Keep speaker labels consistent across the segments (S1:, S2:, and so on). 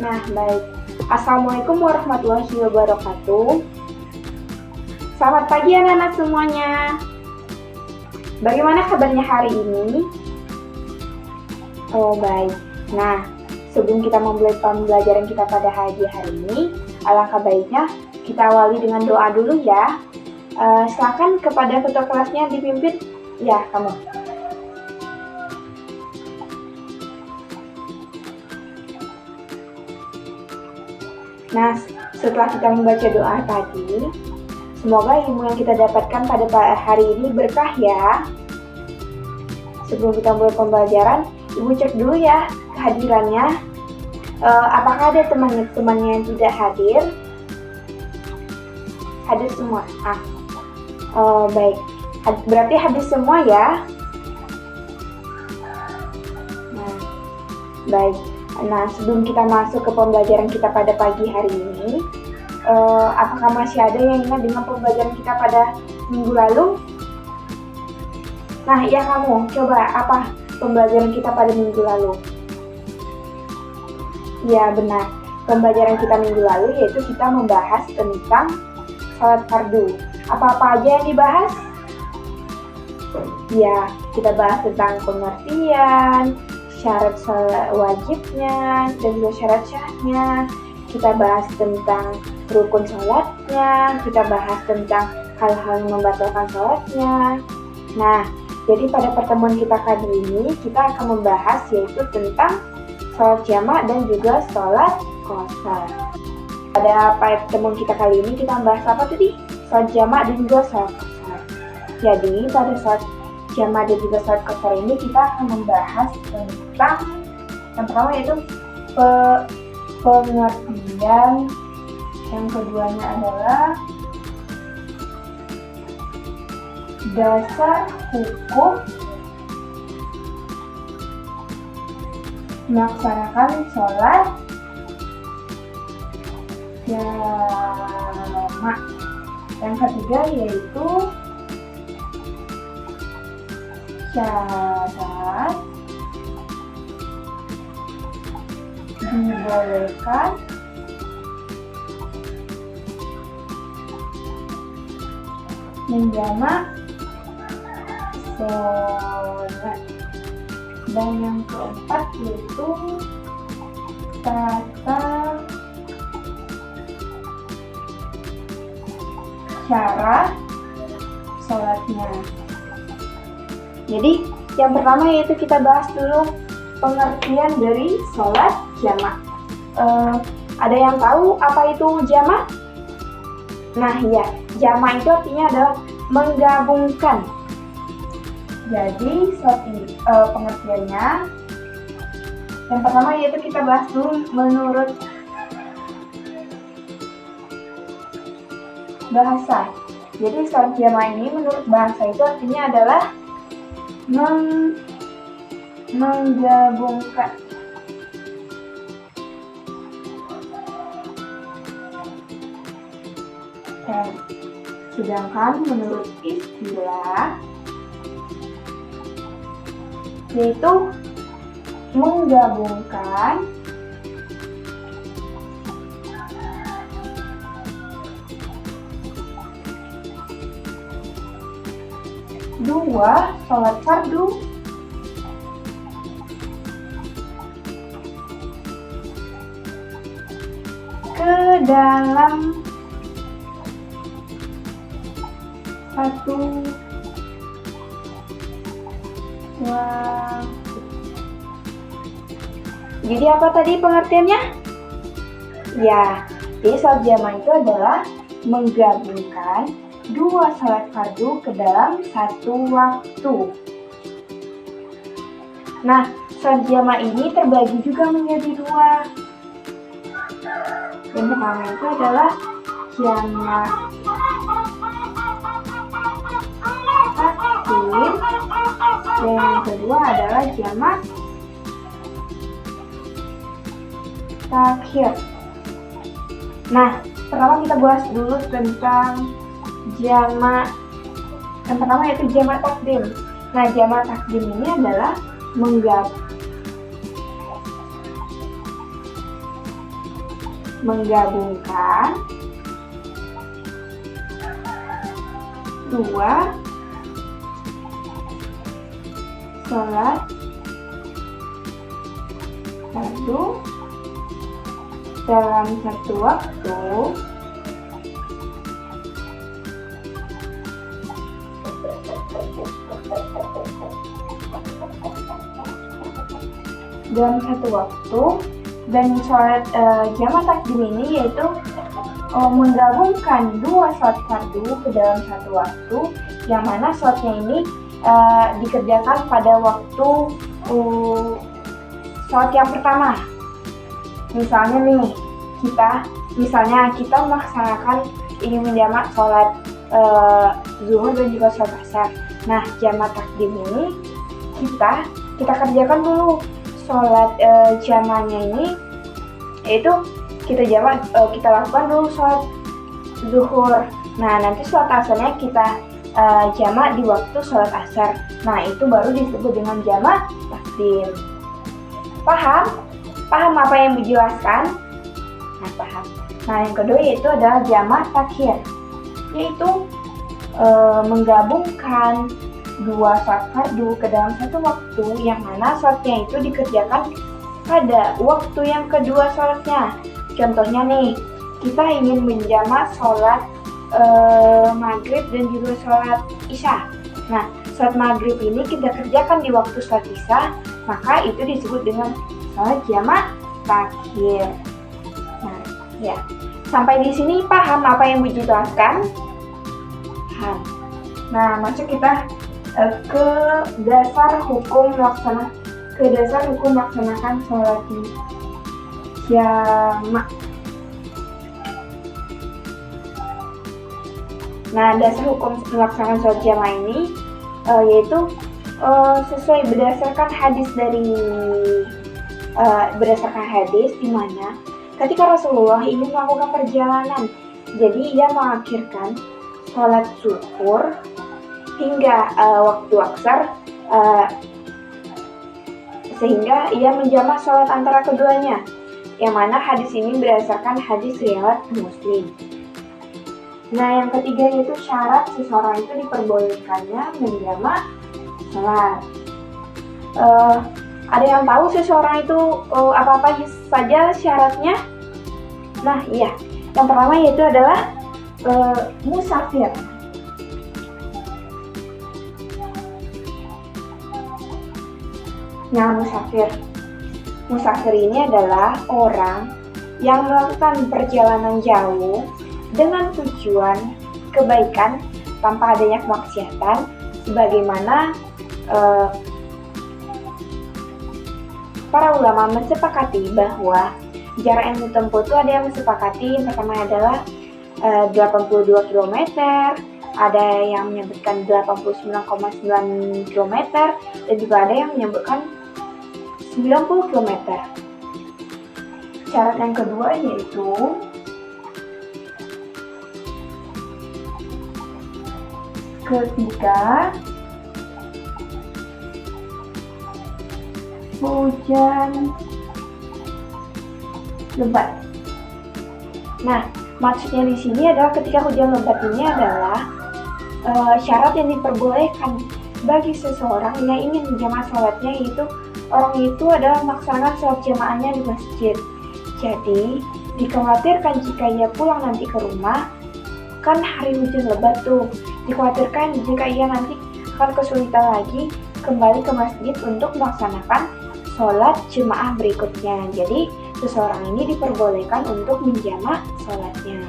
S1: Nah, baik. Assalamualaikum warahmatullahi wabarakatuh. Selamat pagi anak-anak semuanya. Bagaimana kabarnya hari ini? Oh, baik. Nah, sebelum kita memulai pembelajaran kita pada hari ini, alangkah baiknya kita awali dengan doa dulu ya. Silakan kepada ketua kelasnya dipimpin. Ya, kamu. Nah, setelah kita membaca doa tadi, semoga ilmu yang kita dapatkan pada hari ini berkah ya. Sebelum kita mulai pembelajaran, Ibu cek dulu ya kehadirannya. Apakah ada teman-temannya yang tidak hadir? Hadir semua. Baik. Berarti hadir semua ya. Nah, baik. Nah, sebelum kita masuk ke pembelajaran kita pada pagi hari ini, apakah masih ada yang ingat dengan pembelajaran kita pada minggu lalu? Nah, ya kamu, coba apa pembelajaran kita pada minggu lalu? Ya, benar. Pembelajaran kita minggu lalu yaitu kita membahas tentang salat fardu. Apa-apa aja yang dibahas? Ya, kita bahas tentang pengertian, syarat wajibnya, dan juga syarat-syaratnya. Kita bahas tentang rukun sholatnya, kita bahas tentang hal-hal yang membatalkan sholatnya. Nah, jadi pada pertemuan kita kali ini, kita akan membahas yaitu tentang sholat jamak dan juga sholat qasar. Pada pertemuan kita kali ini, kita membahas apa tadi? Sholat jamak dan juga sholat qasar. Jadi, pada sholat jamak dan juga sholat qasar ini kita akan membahas tentang yang pertama yaitu pengertian, yang keduanya adalah dasar hukum melaksanakan sholat jamak. Yang ketiga yaitu syarat dibolehkan menjamak sholat. Dan yang keempat yaitu tata cara sholatnya. Jadi yang pertama yaitu kita bahas dulu pengertian dari sholat jamak. Ada yang tahu apa itu jamak? Nah ya, jamak itu artinya adalah menggabungkan. Jadi pengertiannya yang pertama yaitu kita bahas dulu menurut bahasa. Jadi sholat jamak ini menurut bahasa itu artinya adalah menggabungkan. Sedangkan menurut istilah yaitu menggabungkan dua sholat fardu ke dalam satu waktu. Jadi apa tadi pengertiannya? Ya, jadi sholat jamak itu adalah menggabungkan dua sholat fardu ke dalam satu waktu. Nah, sholat jamak ini terbagi juga menjadi dua. Yang pertama itu adalah jamak takdim, dan yang kedua adalah jamak takhir. Nah, pertama kita bahas dulu tentang jamak. Yang pertama yaitu jamak takdim. Nah, jamak takdim ini adalah menggabungkan dua sholat fardu dalam satu waktu dan sholat jama' takdim ini yaitu menggabungkan dua sholat fardu ke dalam satu waktu, yang mana sholatnya ini dikerjakan pada waktu sholat yang pertama. Misalnya nih, kita melaksanakan ingin menjamak sholat zuhur dan juga sholat asar. Nah, jama' takdim ini kita kerjakan dulu sholat jama'nya ini, yaitu kita lakukan dulu sholat zuhur. Nah, nanti sholat asarnya kita jama' di waktu sholat asar. Nah, itu baru disebut dengan jama' takdim. Paham apa yang dijelaskan? Nah, paham. Nah, yang kedua yaitu adalah jama' takhir, yaitu menggabungkan dua sholat fardu ke dalam satu waktu, yang mana sholatnya itu dikerjakan pada waktu yang kedua sholatnya. Contohnya nih, kita ingin menjamak sholat maghrib dan juga sholat isya. Nah, sholat maghrib ini kita kerjakan di waktu sholat isya, maka itu disebut dengan sholat jama' takhir. Nah, ya. Sampai di sini paham apa yang dijelaskan? Paham. Nah, masuk kita ke dasar hukum melaksanakan sholat jama'. Nah, dasar hukum melaksanakan sholat jama' ini yaitu sesuai berdasarkan hadis di mana ketika Rasulullah ingin melakukan perjalanan, jadi ia mengakhirkan sholat zuhur hingga waktu asar, sehingga ia menjamak sholat antara keduanya, yang mana hadis ini berdasarkan hadis riwayat Muslim. Nah, yang ketiga yaitu syarat seseorang itu diperbolehkannya menjamak sholat. Ada yang tahu seseorang itu apa-apa saja syaratnya? Nah, iya. Yang pertama yaitu adalah musafir. Nah, musafir ini adalah orang yang melakukan perjalanan jauh dengan tujuan kebaikan tanpa adanya kemaksiatan, sebagaimana para ulama mensepakati bahwa jarak yang ditempuh itu ada yang mensepakati, yang pertama adalah 82 km, ada yang menyebutkan 89,9 km, dan juga ada yang menyebutkan 90 km. Syarat yang kedua yaitu ketika hujan lebat. Nah, maksudnya di sini adalah ketika hujan lebat ini adalah syarat yang diperbolehkan bagi seseorang yang ingin menjamak sholatnya, yaitu orang itu adalah melaksanakan sholat jamaahnya di masjid. Jadi, dikhawatirkan jika ia pulang nanti ke rumah, kan hari hujan lebat tuh, dikhawatirkan jika ia nanti akan kesulitan lagi kembali ke masjid untuk melaksanakan sholat jemaah berikutnya. Jadi, seseorang ini diperbolehkan untuk menjamak sholatnya.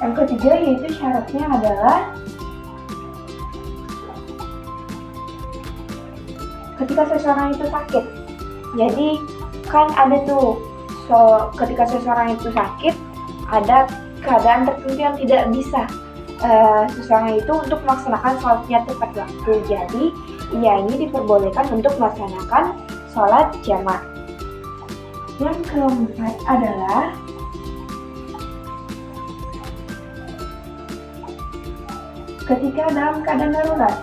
S1: Yang ketiga yaitu syaratnya adalah ketika seseorang itu sakit. Jadi kan ada tuh, ketika seseorang itu sakit, ada keadaan tertentu yang tidak bisa seseorang itu untuk melaksanakan sholatnya tepat waktu. Jadi ia ini diperbolehkan untuk melaksanakan sholat jamaah. Yang keempat adalah ketika dalam keadaan darurat.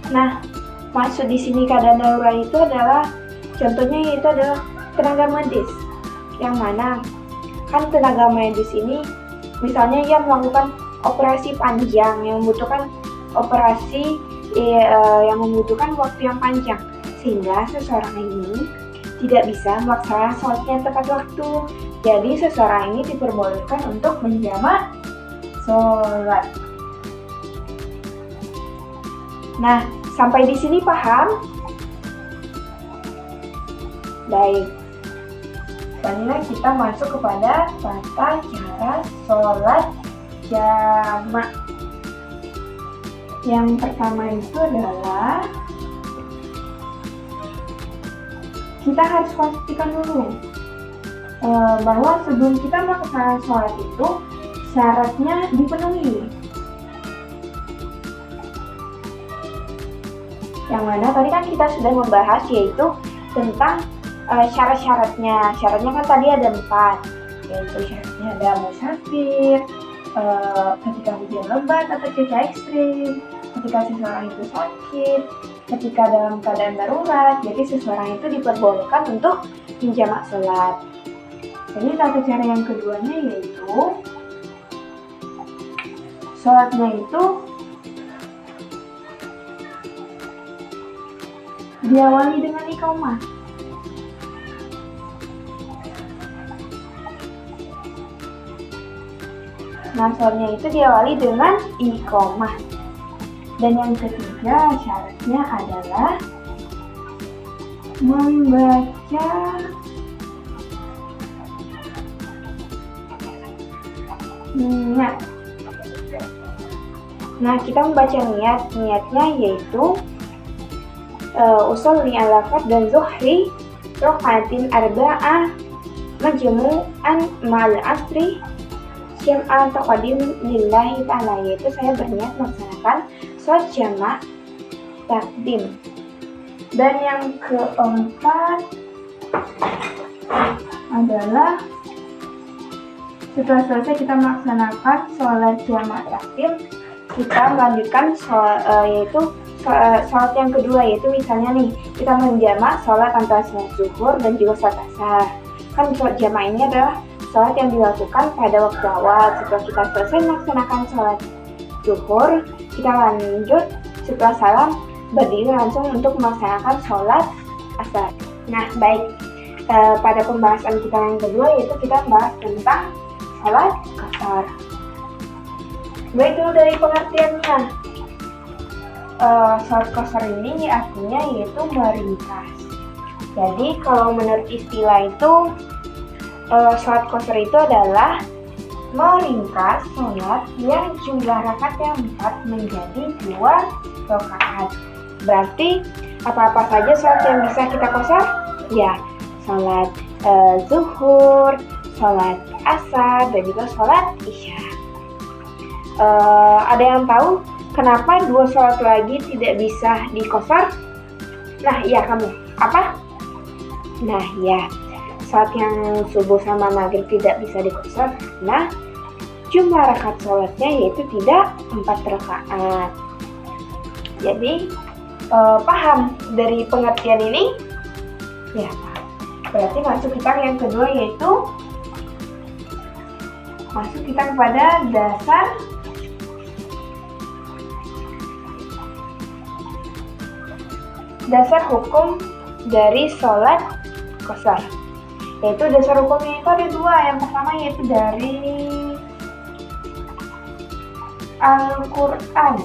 S1: Nah, maksud di sini keadaan darurat itu adalah contohnya yaitu adalah tenaga medis. Yang mana kan tenaga medis ini misalnya ia melakukan operasi panjang yang membutuhkan operasi yang membutuhkan waktu yang panjang, sehingga seseorang ini tidak bisa melaksanakan sholatnya tepat waktu. Jadi seseorang ini diperbolehkan untuk menjamak sholat. Nah, sampai di sini paham? Baik. Selanjutnya kita masuk kepada tata cara sholat jamak. Yang pertama itu adalah kita harus pastikan dulu bahwa sebelum kita melaksanakan sholat itu syaratnya dipenuhi. Yang mana tadi kan kita sudah membahas yaitu tentang syarat-syaratnya. Syaratnya kan tadi ada 4, yaitu syaratnya ada musafir, ketika hujan lebat atau cuaca ekstrim, ketika seseorang itu sakit, ketika dalam keadaan darurat. Jadi seseorang itu diperbolehkan untuk menjamak sholat. Jadi tata cara yang keduanya yaitu sholatnya itu diawali dengan iqamah. Nah, sholatnya itu diawali dengan iqamah. Dan yang ketiga syaratnya adalah membaca niat. Nah, kita membaca niatnya yaitu usolli ala fard dan zuhri rokaatin arba'ah majmu'an ma'al asri syam'an taqadim lillahi ta'ala, yaitu saya berniat melaksanakan sholat jamak takdim. Dan yang keempat adalah setelah selesai kita melaksanakan sholat jamak takdim, kita melanjutkan yaitu sholat yang kedua, yaitu misalnya nih kita menjamak sholat antara sholat zuhur dan juga sholat asar. Kan sholat jamak ini adalah sholat yang dilakukan pada waktu awal. Setelah kita selesai melaksanakan sholat zuhur, kita lanjut setelah salam berdiri langsung untuk melaksanakan sholat asar. Nah, baik, pada pembahasan kita yang kedua yaitu kita membahas tentang sholat qasar. Baik, dulu dari pengertiannya. Sholat qasar ini artinya yaitu meringkas. Jadi kalau menurut istilah itu sholat qasar itu adalah meringkas sholat yang jumlah rakaatnya 4 menjadi 2 rakaat. Berarti apa-apa saja sholat yang bisa kita qasar? Ya, sholat zuhur, sholat asar, dan juga sholat isya. Ada yang tahu kenapa 2 sholat lagi tidak bisa diqasar? Nah, iya kamu. Apa? Nah, ya. Sholat yang subuh sama maghrib tidak bisa diqasar. Nah, jumlah rakaat sholatnya yaitu tidak 4 rakaat. Jadi, paham dari pengertian ini? Ya, paham. Berarti masuk kita yang kedua yaitu masuk kita kepada dasar hukum dari sholat qasar. Yaitu dasar hukumnya itu ada 2. Yang pertama yaitu dari Al-Quran.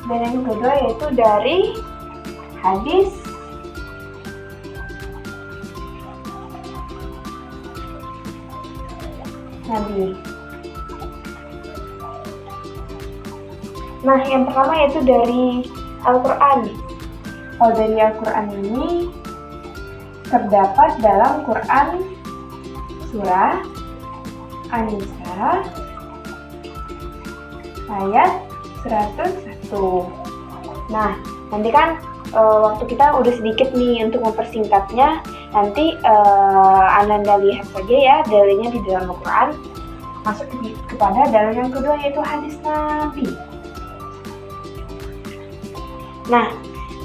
S1: Dan yang kedua yaitu dari hadis Nabi. Nah, yang pertama yaitu dari Al-Quran. Kalau dari Al-Quran ini terdapat dalam Quran surah An-Nisa ayat 101. Nah, nanti kan waktu kita udah sedikit nih untuk mempersingkatnya. Nanti Anda lihat saja ya dalilnya di dalam Al-Quran. Masuk kepada dalil yang kedua yaitu hadis Nabi. Nah,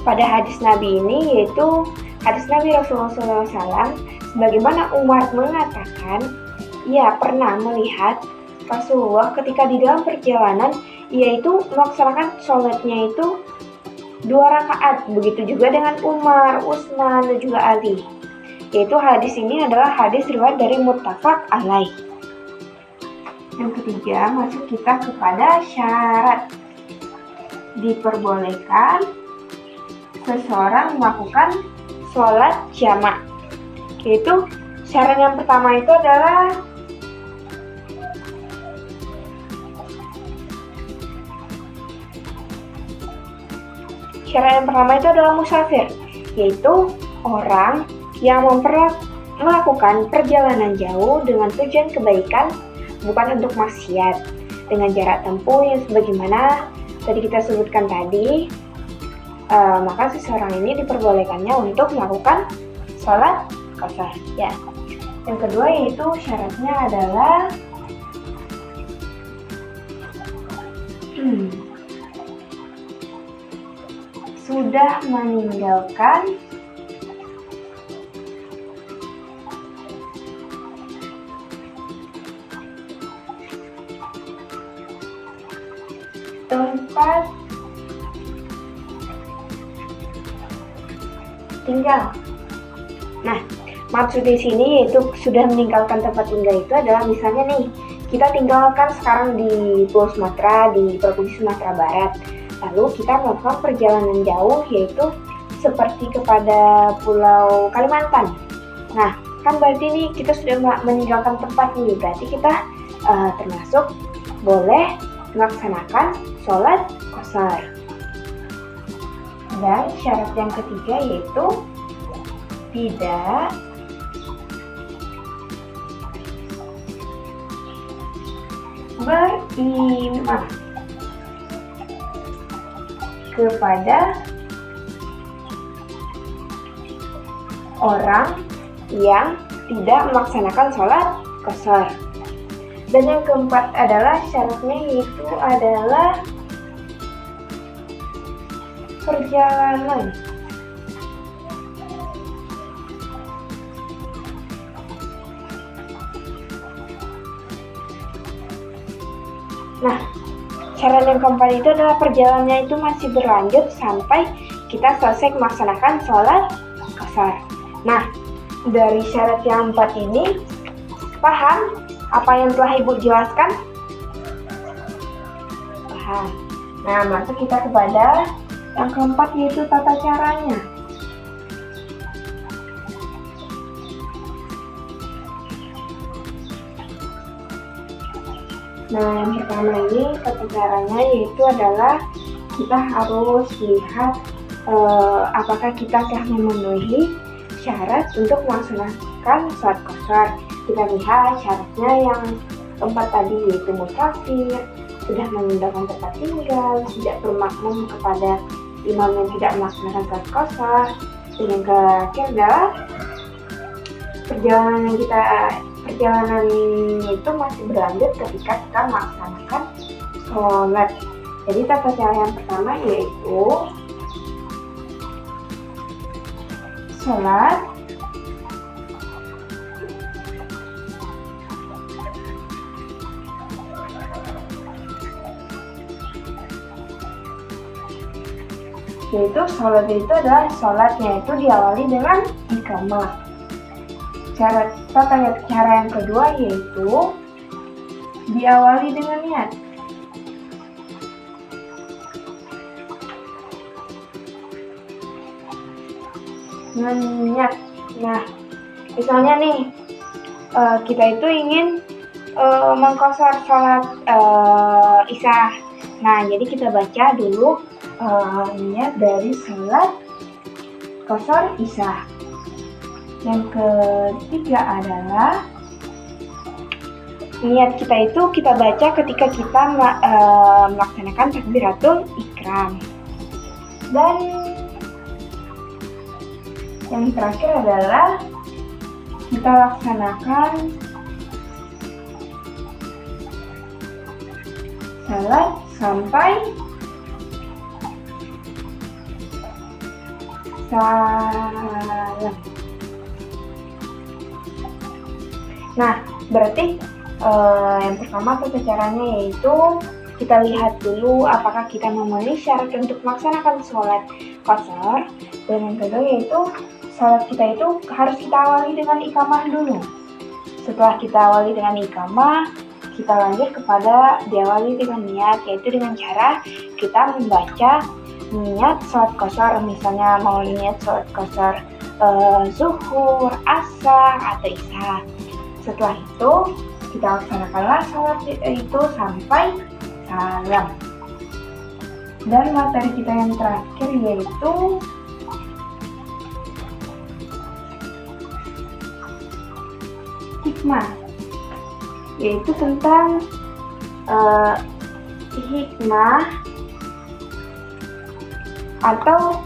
S1: pada hadis Nabi ini yaitu hadis Nabi Rasulullah SAW, sebagaimana Umar mengatakan, ia pernah melihat Rasulullah ketika di dalam perjalanan, yaitu melaksanakan sholatnya itu 2 rakaat. Begitu juga dengan Umar, Utsman, dan juga Ali. Yaitu hadis ini adalah hadis riwayat dari muttafaq alaih. Yang ketiga, masuk kita kepada syarat. Diperbolehkan seseorang melakukan sholat jamak. Yaitu syarat yang pertama itu adalah musafir, yaitu orang yang melakukan perjalanan jauh dengan tujuan kebaikan, bukan untuk maksiat, dengan jarak tempuh yang sebagaimana tadi kita sebutkan tadi, maka seseorang ini diperbolehkannya untuk melakukan sholat qashar. Ya. Yang kedua yaitu syaratnya adalah sudah meninggalkan tempat tinggal. Nah, maksud di sini yaitu sudah meninggalkan tempat tinggal itu adalah misalnya nih, kita tinggalkan sekarang di Pulau Sumatera, di Provinsi Sumatera Barat. Lalu kita melakukan perjalanan jauh yaitu seperti kepada Pulau Kalimantan. Nah, kan berarti nih kita sudah meninggalkan tempat ini, berarti kita termasuk boleh melaksanakan sholat qashar. Dan syarat yang ketiga yaitu tidak berimam kepada orang yang tidak melaksanakan sholat qashar. Dan yang keempat adalah syaratnya yaitu adalah perjalanan. Nah, syarat yang keempat itu adalah perjalanannya itu masih berlanjut sampai kita selesai melaksanakan sholat qashar. Nah, dari syarat yang 4 ini, paham apa yang telah Ibu jelaskan? Paham. Nah, masuk kita kepada yang keempat yaitu tata caranya. Nah, yang pertama ini tata caranya yaitu adalah kita harus lihat apakah kita telah memenuhi syarat untuk melaksanakan sholat qashar. Kita lihat syaratnya yang keempat tadi yaitu musafir, sudah meninggalkan tempat tinggal, tidak bermakmum kepada imam yang tidak melaksanakan sholat qashar. Dan yang terakhir adalah perjalanan itu masih berlanjut ketika kita melaksanakan sholat. Jadi tata cara yang pertama yaitu sholat itu adalah sholatnya itu diawali dengan iqamah. Tata cara yang kedua yaitu diawali dengan niat. Nah, misalnya nih kita itu ingin mengqashar sholat isya. Nah, jadi kita baca dulu niat dari sholat qashar isya. Yang ketiga adalah niat kita itu kita baca ketika kita melaksanakan takbiratul ihram. Dan yang terakhir adalah kita laksanakan salat sampai salam. Nah, berarti yang pertama tata caranya yaitu kita lihat dulu apakah kita memenuhi syarat untuk melaksanakan sholat qashar. Dan yang kedua yaitu sholat kita itu harus kita awali dengan iqamah dulu. Setelah kita awali dengan iqamah, kita lanjut kepada diawali dengan niat, yaitu dengan cara kita membaca niat sholat qashar. Misalnya mau niat sholat qashar zuhur, asar, atau isya. Setelah itu kita laksanakanlah sholat itu sampai salam. Dan materi kita yang terakhir yaitu hikmah, yaitu tentang hikmah atau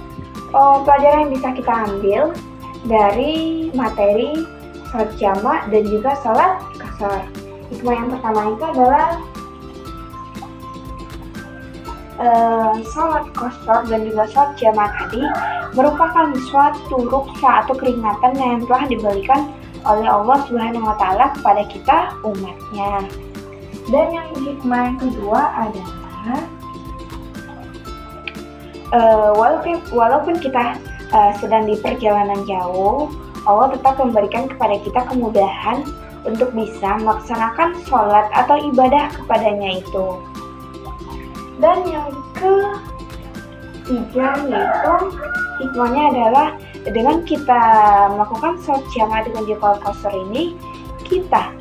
S1: pelajaran yang bisa kita ambil dari materi sholat jamak dan juga sholat qashar. Hikmah yang pertama itu adalah sholat qashar dan juga sholat jamak tadi merupakan suatu ruksa atau kenikmatan yang telah diberikan oleh Allah Subhanahu wa Ta'ala kepada kita umatnya. Dan yang hikmah yang kedua adalah walaupun kita sedang di perjalanan jauh, Allah tetap memberikan kepada kita kemudahan untuk bisa melaksanakan sholat atau ibadah kepadanya itu. Dan yang ketiga yaitu hikmahnya adalah dengan kita melakukan sholat jamak dengan sholat qashar ini, kita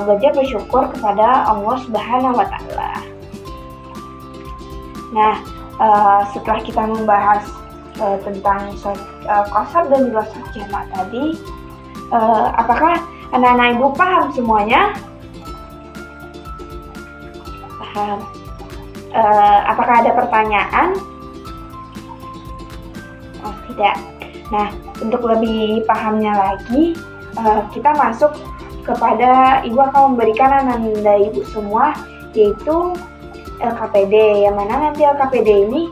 S1: belajar bersyukur kepada Allah Subhanahu wa Ta'ala. Nah, setelah kita membahas tentang sholat qashar dan juga sholat jamak tadi, apakah anak-anak ibu paham semuanya? Paham. Apakah ada pertanyaan? Oh, tidak. Nah, untuk lebih pahamnya lagi, kita masuk kepada ibu akan memberikan anak-anak ibu semua, yaitu LKPD, yang mana nanti LKPD ini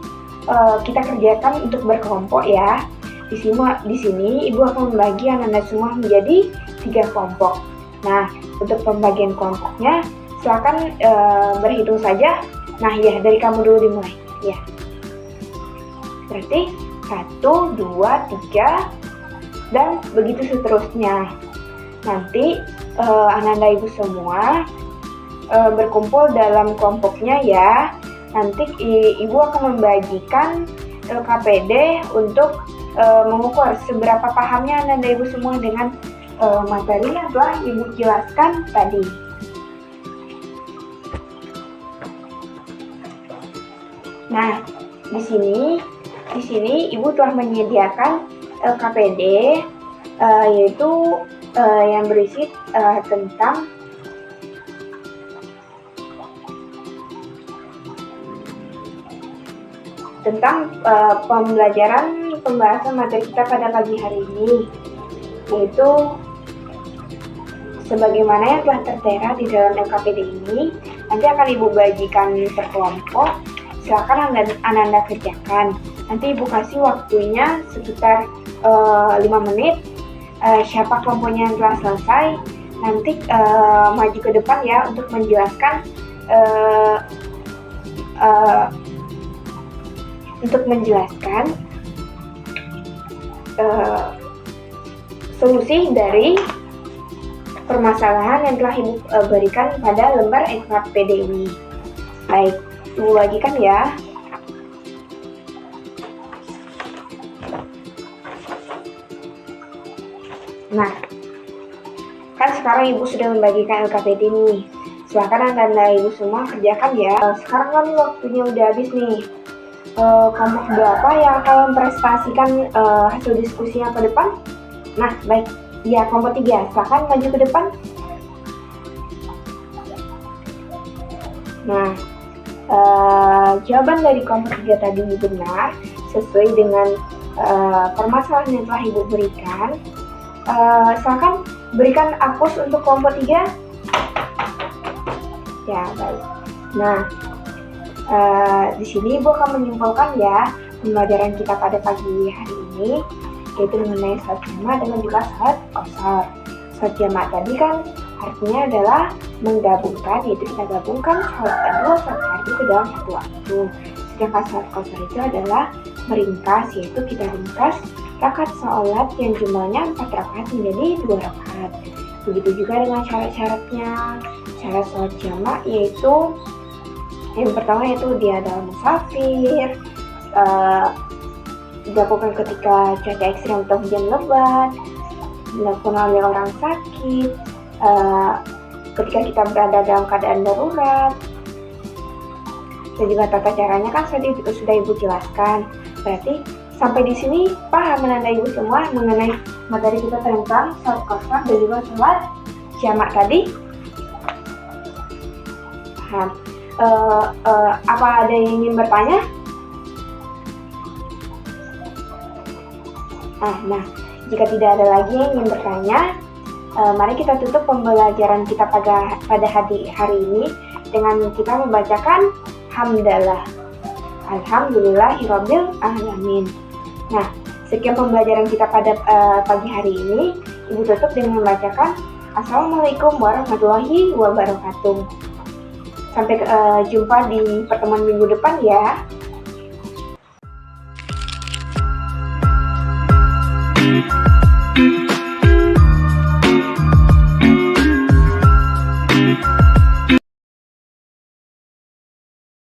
S1: kita kerjakan untuk berkelompok ya. Di sini ibu akan membagi anak-anak semua menjadi 3 kelompok. Nah, untuk pembagian kelompoknya silakan berhitung saja. Nah ya, dari kamu dulu dimulai ya. Berarti 1, 2, 3 dan begitu seterusnya. Nanti anak-anak ibu semua berkumpul dalam kelompoknya ya. Nanti ibu akan membagikan LKPD untuk mengukur seberapa pahamnya anak-anak ibu semua dengan materi yang telah ibu jelaskan tadi. Nah, di sini ibu telah menyediakan LKPD yaitu yang berisi tentang pembahasan materi kita pada pagi hari ini, yaitu sebagaimana yang telah tertera di dalam LKPD ini. Nanti akan ibu bagikan per kelompok. Silakan anak-anak kerjakan. Nanti ibu kasih waktunya sekitar 5 menit. Siapa kelompoknya yang telah selesai, nanti maju ke depan ya untuk menjelaskan solusi dari permasalahan yang telah ibu berikan pada lembar LKPD ini. Baik, ibu bagikan ya. Nah, kan sekarang ibu sudah membagikan LKPD nih. Silakan anda ibu semua kerjakan ya. Sekarang kan waktunya udah habis nih. Kelompok berapa yang akan mempresentasikan hasil diskusinya ke depan? Nah, baik. Ya, kelompok 3. Silakan maju ke depan. Nah, jawaban dari kelompok 3 tadi benar sesuai dengan permasalahan yang telah ibu berikan. Silakan berikan apus untuk kelompok 3. Ya, baik. Nah, di sini ibu akan menyimpulkan ya pembelajaran kita pada pagi hari ini. ini, yaitu mengenai sholat jamak dengan juga sholat qashar. Sholat jamak tadi kan artinya adalah menggabungkan, yaitu kita gabungkan dua sholat fardu ke dalam satu waktu. Sedangkan sholat qashar itu adalah meringkas, yaitu kita ringkas rakaat sholat yang jumlahnya 4 rakaat menjadi 2 rakaat. Begitu juga dengan syarat-syaratnya. Syarat sholat jamak yaitu yang pertama yaitu dia adalah musafir, dilakukan ketika cuaca ekstrim atau hujan lebat, dilakukan oleh orang sakit, ketika kita berada dalam keadaan darurat, dan juga tata caranya kan sudah Ibu jelaskan. Berarti sampai di sini paham menanda Ibu semua mengenai materi kita tentang sholat qashar dan juga sholat jamak tadi? Paham. Apa ada yang ingin bertanya? Nah, jika tidak ada lagi yang ingin bertanya, mari kita tutup pembelajaran kita pada hari ini dengan kita membacakan hamdalah. Alhamdulillahirabbil alamin. Nah, sekian pembelajaran kita pada pagi hari ini. Ibu tutup dengan membacakan Assalamualaikum warahmatullahi wabarakatuh. Sampai jumpa di pertemuan minggu depan ya.